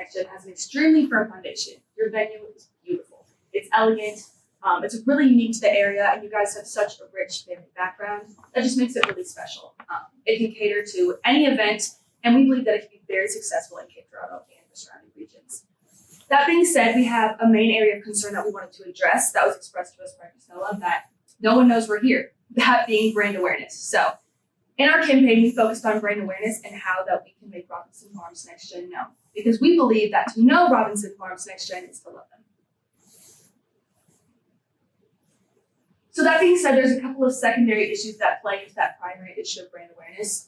NxtGen has an extremely firm foundation. Your venue is beautiful. It's elegant. It's really unique to the area, and you guys have such a rich family background that just makes it really special. It can cater to any event, and we believe that it can be very successful in Cape Girardeau and the surrounding regions. That being said, we have a main area of concern that we wanted to address that was expressed to us by Priscilla, that no one knows we're here, that being brand awareness. So in our campaign, we focused on brand awareness and how that we can make Robinson Farms NxtGen known, because we believe that to know Robinson Farms NxtGen is to love them. So that being said, there's a couple of secondary issues that play into that primary issue of brand awareness.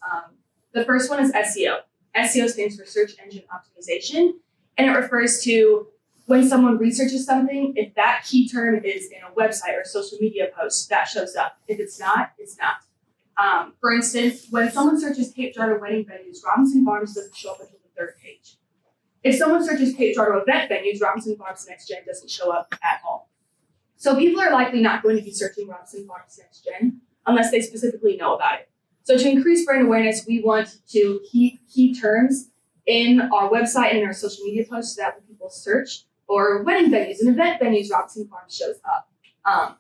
The first one is SEO. SEO stands for search engine optimization, and it refers to when someone researches something, if that key term is in a website or social media post, that shows up. If it's not, it's not. For instance, when someone searches Cape Girardeau wedding venues, Robinson Farms doesn't show up until the 3rd page. If someone searches Cape Girardeau event venues, Robinson Farms NxtGen doesn't show up at all. So people are likely not going to be searching Robinson Farms NxtGen unless they specifically know about it. So to increase brand awareness, we want to keep key terms in our website and in our social media posts so that when people search for wedding venues and event venues, Robinson Farms shows up.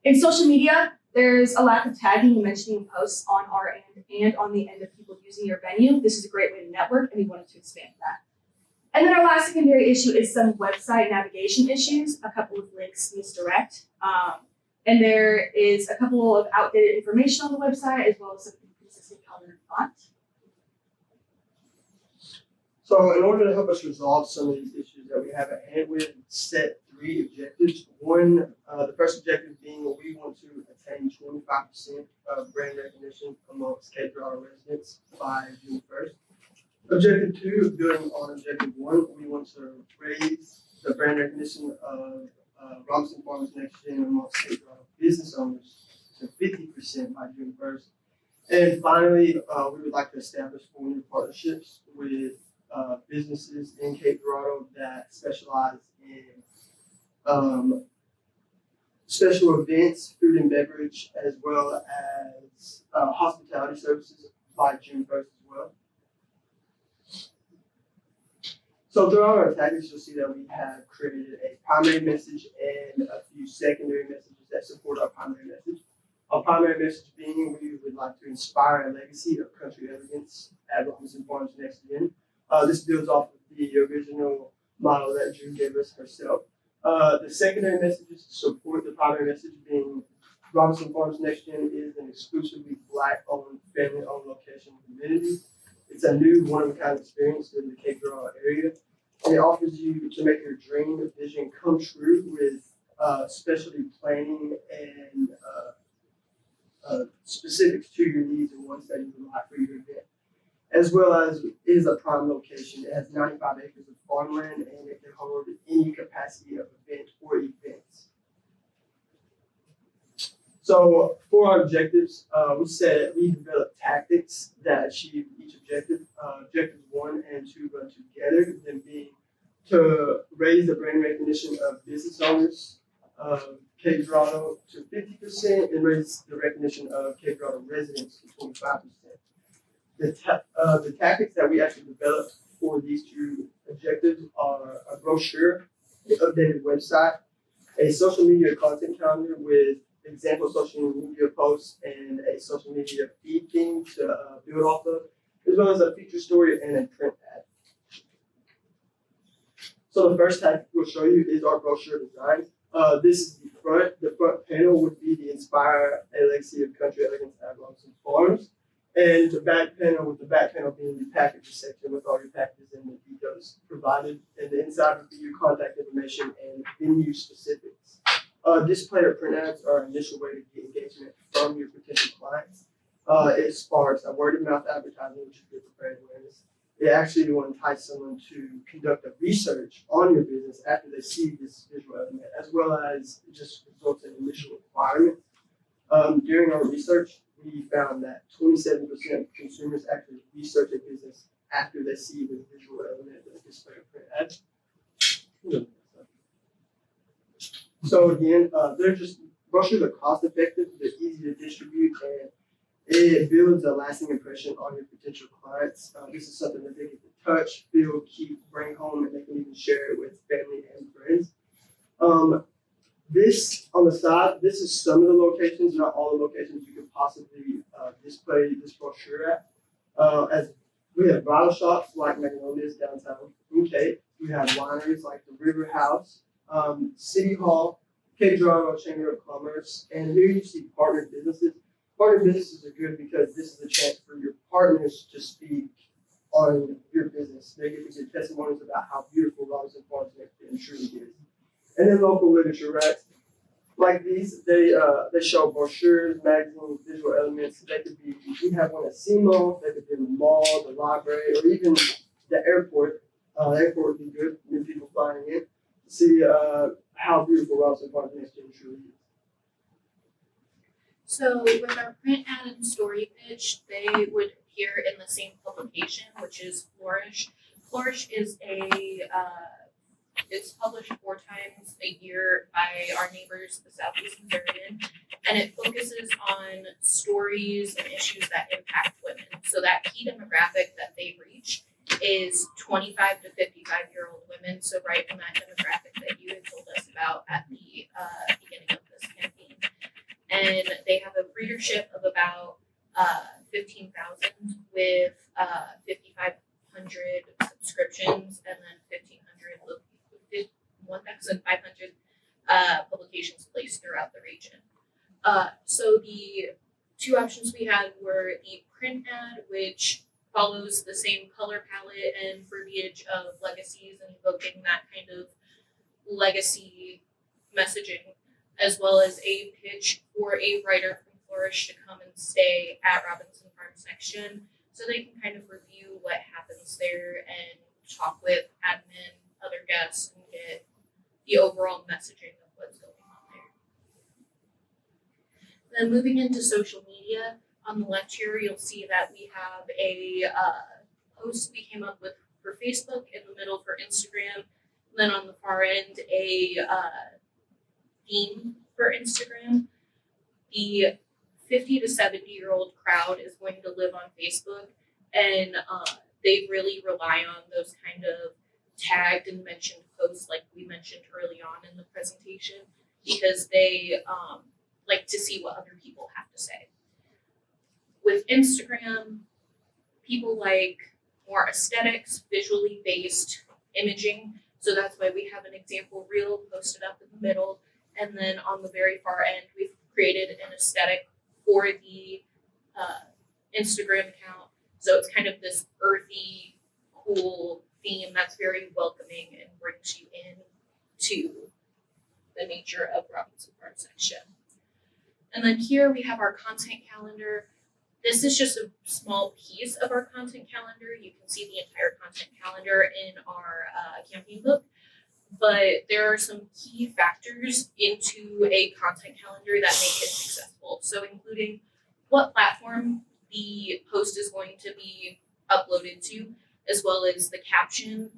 In social media, there's a lack of tagging and mentioning posts on our end and on the end of people using your venue. This is a great way to network, and we wanted to expand that. And then our last secondary issue is some website navigation issues, a couple of links misdirect. And there is a couple of outdated information on the website, as well as some inconsistent color and font. So in order to help us resolve some of these issues that we have at hand, we have set 3 objectives. One, the first objective being we want to attain 25% of brand recognition amongst Cape Girardeau residents by June 1st. Objective 2, building on objective 1, we want to raise the brand recognition of Robinson Farms NxtGen amongst Cape Girardeau business owners to 50% by June 1st. And finally, we would like to establish 4 new partnerships with businesses in Cape Girardeau that specialize in special events, food and beverage, as well as hospitality services by June 1st as well. So throughout our tactics, you'll see that we have created a primary message and a few secondary messages that support our primary message. Our primary message being we would like to inspire a legacy of country elegance at Robinson Farms NxtGen. This builds off of the original model that Drew gave us herself. The secondary messages support the primary message being Robinson Farms NxtGen is an exclusively Black-owned, family-owned location community. It's a new one-of-a-kind experience in the Cape Girardeau area. And it offers you to make your dream vision come true with specialty planning and specifics to your needs and wants that you would like for your event. As well as it is a prime location. It has 95 acres of farmland and it can hold any capacity of event or events. So for our objectives, we developed tactics that achieve each objective. Objectives 1 and 2 run together, them being to raise the brand recognition of business owners of Cape Girardeau to 50% and raise the recognition of Cape Girardeau residents to 25%. The tactics that we actually developed for these 2 objectives are a brochure, an updated website, a social media content calendar with example social media posts and a social media feed theme to build off of, as well as a feature story and a print ad. So the first tactic we'll show you is our brochure design. This is the front. The front panel would be the Inspire a Legacy of Country Elegance at Robinson Farms. And the back panel, with the back panel being the packages section with all your packages and the details provided. And the inside would be your contact information and venue specifics. Display or print ads are an initial way to get engagement from your potential clients. It sparks a word-of-mouth advertising, which is good for brand awareness. It actually will entice someone to conduct a research on your business after they see this visual element, as well as it just results in initial requirements. During our research, we found that 27% of consumers actually research a business after they see the visual element of the display or print ad. So again, brochures are cost effective, they're easy to distribute, and It builds a lasting impression on your potential clients. This is something that they get to touch, feel, keep, bring home, and they can even share it with family and friends. This on the side, this is some of the locations, not all the locations you could possibly display this brochure at. As we have bottle shops like Magnolia's downtown in Cape. We have wineries like the River House, City Hall, Cape Girardeau Chamber of Commerce, and here you see partner businesses. Partner businesses are good because this is a chance for your partners to speak on your business. They get to give testimonies about how beautiful Robinson Farms NxtGen truly is. And then local literature, right? Like these, they show brochures, magazines, visual elements. They could be, we have one at SEMO, they could be in the mall, the library, or even the airport. The airport would be good, new people flying in to see how beautiful Robinson Farms NxtGen truly is. So with our print ad and story pitch, they would appear in the same publication, which is Flourish. Flourish is it's published 4 times a year by our neighbors, the Southeast Missourian, and it focuses on stories and issues that impact women. So that key demographic that they reach is 25 to 55-year-old women. So right in that demographic that you had told us about at the beginning of this campaign. And they have a readership of about 15,000 with 5,500 subscriptions and then 1,500 publications placed throughout the region. So the 2 options we had were the print ad, which follows the same color palette and verbiage of legacies and evoking that kind of legacy messaging, as well as a pitch for a writer from Flourish to come and stay at Robinson Farms NxtGen so they can kind of review what happens there and talk with admin, other guests, and get the overall messaging of what's going on there. Then moving into social media, on the left here, you'll see that we have a post we came up with for Facebook, in the middle for Instagram, and then on the far end, a theme for Instagram. The 50 to 70-year-old crowd is going to live on Facebook, and they really rely on those kind of tagged and mentioned posts like we mentioned early on in the presentation, because they like to see what other people have to say. With Instagram, people like more aesthetics, visually based imaging, so that's why we have an example reel posted up in the middle, and then on the very far end, we've created an aesthetic for the Instagram account. So it's kind of this earthy, cool theme that's very welcoming and brings you in to the nature of Robinson Farms NxtGen. And then here we have our content calendar. This is just a small piece of our content calendar. You can see the entire content calendar in our campaign book, but there are some key factors into a content calendar that make it successful. So including what platform the post is going to be uploaded to, as well as the caption,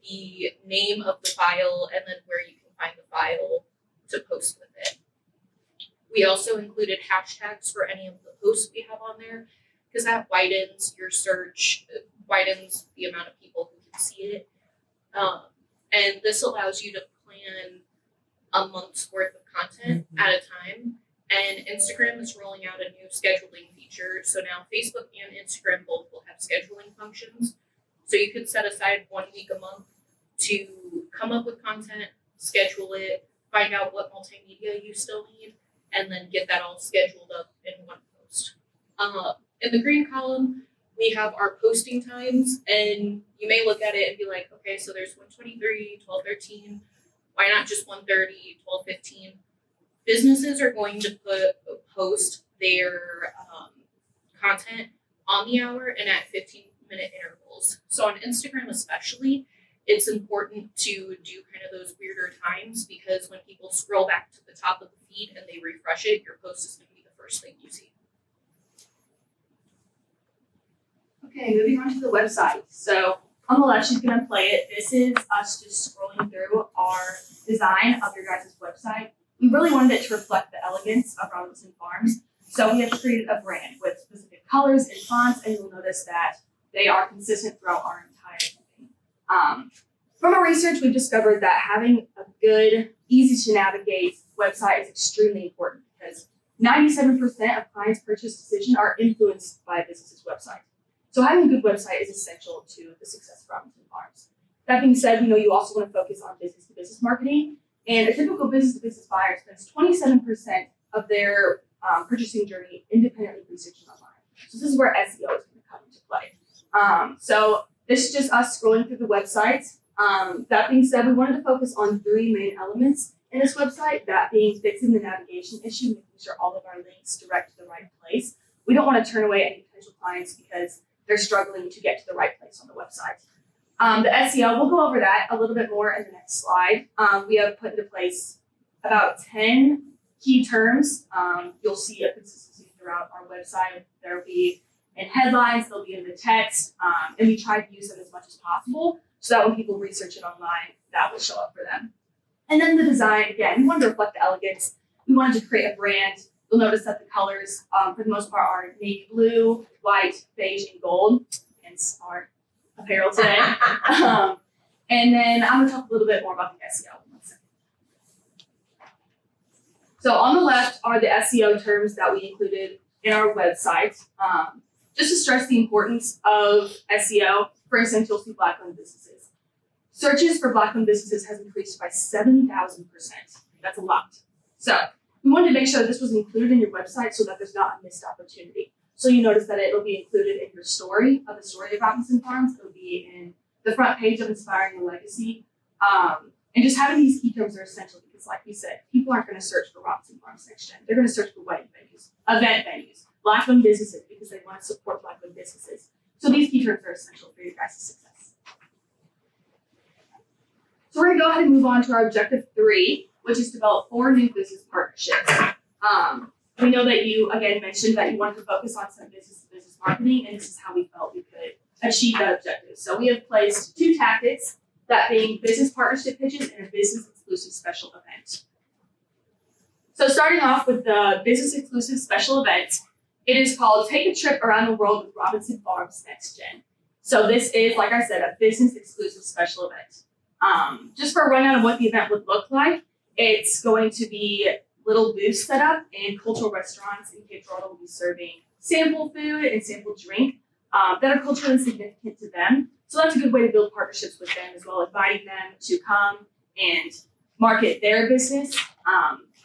the name of the file, and then where you can find the file to post with it. We also included hashtags for any of the posts we have on there, because that widens your search, widens the amount of people who can see it. And this allows you to plan a month's worth of content at a time. And Instagram is rolling out a new scheduling feature. So now Facebook and Instagram both will have scheduling functions. So you could set aside 1 week a month to come up with content, schedule it, find out what multimedia you still need, and then get that all scheduled up in one post. In the green column, we have our posting times, and you may look at it and be like, okay, so there's 1:23, 12:13. Why not just 1:30, 12:15? Businesses are going to post their content on the hour and at 15-minute intervals. So on Instagram especially, it's important to do kind of those weirder times, because when people scroll back to the top of the feed and they refresh it, your post is going to be the first thing you see. Okay, moving on to the website. So on the left, she's going to play it. This is us just scrolling through our design of your guys' website. We really wanted it to reflect the elegance of Robinson Farms. So we have created a brand with specific colors and fonts, and you'll notice that they are consistent throughout our entire campaign. From our research, we've discovered that having a good, easy to navigate website is extremely important because 97% of clients' purchase decisions are influenced by a business's website. So having a good website is essential to the success of Robinson Farms. That being said, we know you also want to focus on business-to-business marketing, and a typical business-to-business buyer spends 27% of their purchasing journey independently researching online. So this is where SEO is going to come into play. So this is just us scrolling through the website. That being said, we wanted to focus on 3 main elements in this website, that being fixing the navigation issue, making sure all of our links direct to the right place. We don't want to turn away any potential clients because they're struggling to get to the right place on the website. The SEO, we'll go over that a little bit more in the next slide. We have put into place about 10 key terms. You'll see a consistency throughout our website. There will be in headlines, they'll be in the text, and we try to use them as much as possible so that when people research it online, that will show up for them. And then the design, again, we wanted to reflect the elegance. We wanted to create a brand. You'll notice that the colors, for the most part, are navy blue, white, beige, and gold, hence our apparel today. And then I'm going to talk a little bit more about the SEO in 1 second. So on the left are the SEO terms that we included in our website. Just to stress the importance of SEO, for instance, you'll see Black-owned businesses. Searches for Black-owned businesses has increased by 7,000%. That's a lot. So we wanted to make sure that this was included in your website so that there's not a missed opportunity. So you notice that it'll be included in your story of the story of Robinson Farms. It'll be in the front page of Inspiring a Legacy. And just having these key terms are essential because, like we said, people aren't going to search for Robinson Farms NxtGen. They're going to search for wedding venues, event venues, Black-owned businesses because they want to support Black-owned businesses. So these key terms are essential for your guys' success. So we're going to go ahead and move on to our objective 3, which is develop 4 new business partnerships. We know that you, again, mentioned that you wanted to focus on some business-to-business marketing, and this is how we felt we could achieve that objective. So we have placed 2 tactics, that being business partnership pitches and a business-exclusive special event. So starting off with the business-exclusive special event, it is called Take a Trip Around the World with Robinson Farms NxtGen. So this is, like I said, a business-exclusive special event. Just for a rundown of what the event would look like, it's going to be little booths set up, and cultural restaurants in Cape Girardeau will be serving sample food and sample drink that are culturally significant to them. So that's a good way to build partnerships with them as well, inviting them to come and market their business.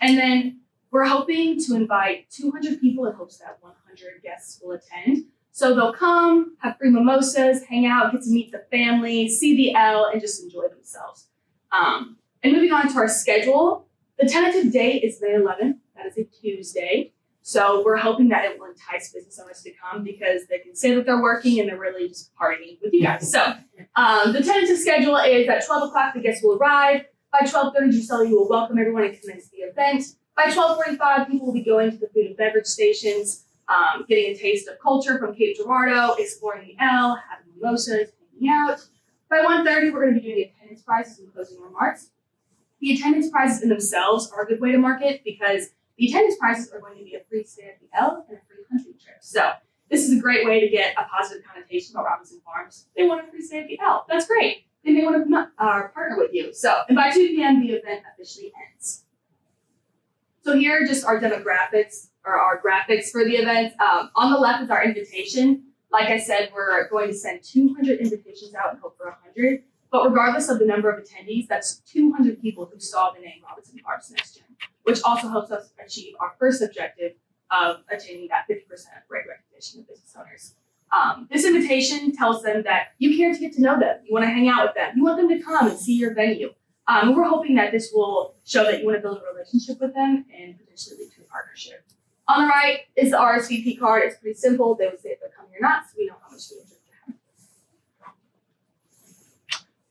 And then we're hoping to invite 200 people in hopes that 100 guests will attend. So they'll come, have free mimosas, hang out, get to meet the family, see the L, and just enjoy themselves. And moving on to our schedule, the tentative date is May 11th. That is a Tuesday. So we're hoping that it will entice business owners to come because they can say that they're working and they're really just partying with you guys. So the tentative schedule is at 12 o'clock, the guests will arrive. By 12:30, Giselle will welcome everyone and commence the event. By 12:45, people will be going to the food and beverage stations, getting a taste of culture from Cape Girardeau, exploring the L, having mimosas, hanging out. By 1:30, we're going to be doing the attendance prizes and closing remarks. The attendance prizes in themselves are a good way to market because the attendance prizes are going to be a free stay at the L and a free hunting trip. So this is a great way to get a positive connotation about Robinson Farms. They want a free stay at the L. That's great. They may want to partner with you. So, and by 2 p.m., the event officially ends. So here are just our demographics or our graphics for the event. On the left is our invitation. Like I said, we're going to send 200 invitations out and hope for 100. But regardless of the number of attendees, that's 200 people who saw the name Robinson Farms NxtGen, which also helps us achieve our first objective of attaining that 50% brand recognition of business owners. This invitation tells them that you care to get to know them. You want to hang out with them. You want them to come and see your venue. We're hoping that this will show that you want to build a relationship with them and potentially lead to a partnership. On the right is the RSVP card. It's pretty simple. They would say if they're coming or not, so we know how much we interest to have.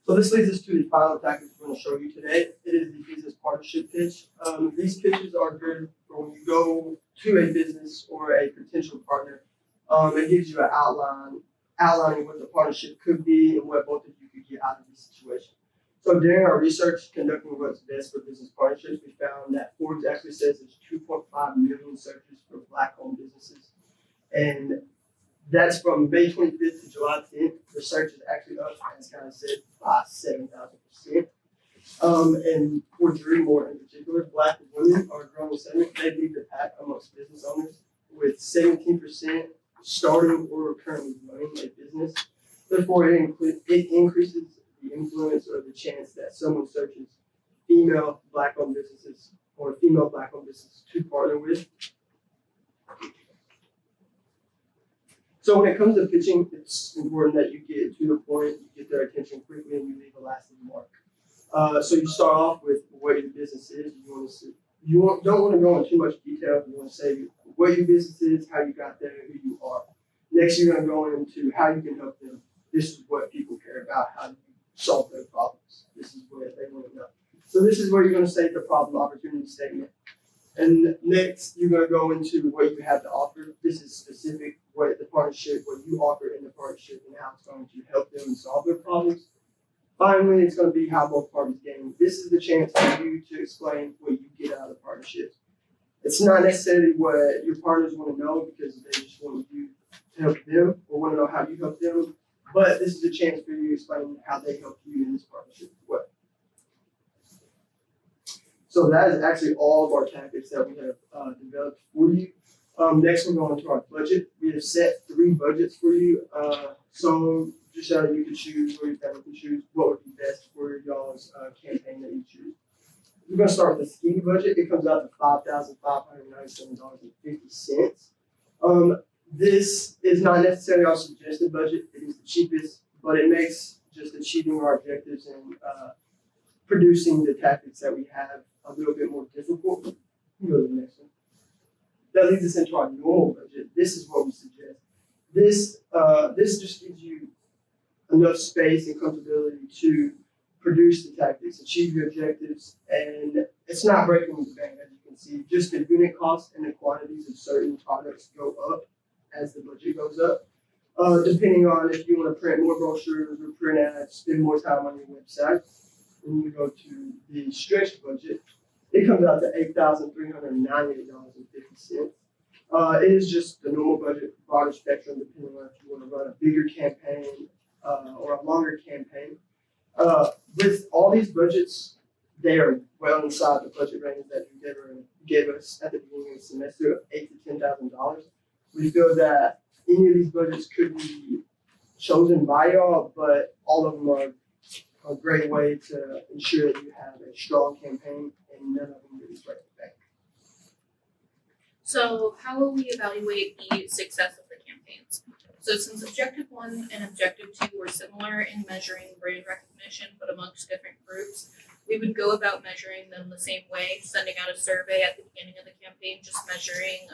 So this leads us to the final tactic we're going to show you today. It is the business partnership pitch. These pitches are good for when you go to a business or a potential partner. It gives you an outlining what the partnership could be and what both of you could get out of this situation. So during our research conducting what's best for business partnerships, we found that Forbes actually says there's 2.5 million searches for Black-owned businesses. And that's from May 25th to July 10th. The search is actually up, as kind of said, by 7,000%. And for jury more in particular, Black women are a growing segment. They lead the pack amongst business owners with 17% starting or currently running a business. Therefore, it increases the influence or the chance that someone searches female Black-owned businesses or female Black-owned businesses to partner with. So when it comes to pitching, it's important that you get to the point, you get their attention quickly, and you leave a lasting mark. So you start off with what your business is. Don't want to go into too much detail. You want to say what your business is, how you got there, who you are. Next, you're going to go into how you can help them. This is what people care about. How do you solve their problems? This is what they want to know. So this is where you're going to say the problem opportunity statement. And next, you're going to go into what you have to offer. This is specific, what the partnership, what you offer in the partnership, and how it's going to help them solve their problems. Finally, it's going to be how both parties gain. This is the chance for you to explain what you get out of the partnership. It's not necessarily what your partners want to know because they just want you to help them or want to know how you help them. But this is a chance for you to explain how they help you in this partnership as well. So that is actually all of our tactics that we have developed for you. Next, we're going to our budget. We have set 3 budgets for you. So just so you can choose, or your family can choose, what would be best for y'all's campaign that you choose. We're going to start with the skinny budget. It comes out to $5,597.50. This is not necessarily our suggested budget. It is the cheapest, but it makes just achieving our objectives and producing the tactics that we have a little bit more difficult. Go to the next one. That leads us into our normal budget. This is what we suggest. This just gives you enough space and comfortability to produce the tactics, achieve your objectives, and it's not breaking the bank, as you can see. Just the unit costs and the quantities of certain products go up as the budget goes up. Depending on if you want to print more brochures or print ads, spend more time on your website. When you go to the stretched budget, it comes out to $8,398.50. It is just the normal budget, broader spectrum, depending on if you want to run a bigger campaign or a longer campaign. With all these budgets, they are well inside the budget range that you gave us at the beginning of the semester of $8,000 to $10,000. We feel that any of these budgets could be chosen by y'all, but all of them are a great way to ensure that you have a strong campaign and none of them really break the bank. So how will we evaluate the success of the campaigns? So since Objective 1 and Objective 2 were similar in measuring brand recognition but amongst different groups, we would go about measuring them the same way, sending out a survey at the beginning of the campaign, just measuring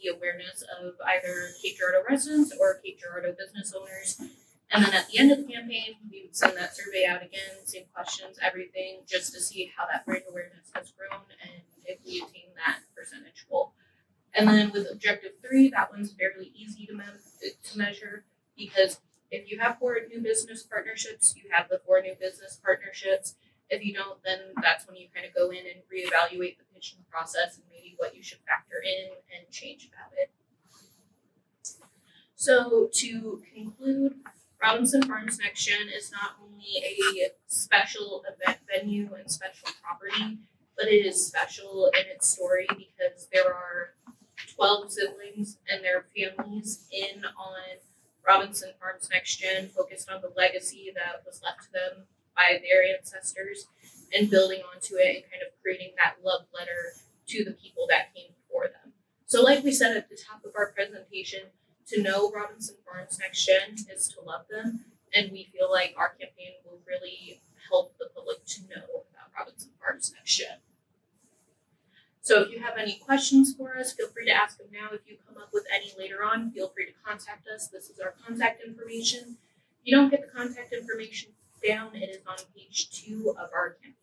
the awareness of either Cape Girardeau residents or Cape Girardeau business owners. And then at the end of the campaign, we would send that survey out again, same questions, everything, just to see how that brand awareness has grown and if we attain that percentage goal. And then with Objective 3, that one's fairly easy to measure because if you have 4 new business partnerships, you have the 4 new business partnerships. If you don't, then that's when you kind of go in and reevaluate the pitching process and maybe what you should factor in and change about it. So to conclude, Robinson Farms NxtGen is not only a special event venue and special property, but it is special in its story because there are 12 siblings and their families in on Robinson Farms NxtGen, focused on the legacy that was left to them by their ancestors and building onto it and kind of creating that love letter to the people that came before them. So like we said at the top of our presentation, to know Robinson Farms NxtGen is to love them, and we feel like our campaign will really help the public to know about Robinson Farms NxtGen. So if you have any questions for us, feel free to ask them now. If you come up with any later on, feel free to contact us. This is our contact information. If you don't get the contact information down, it is on page 2 of our campaign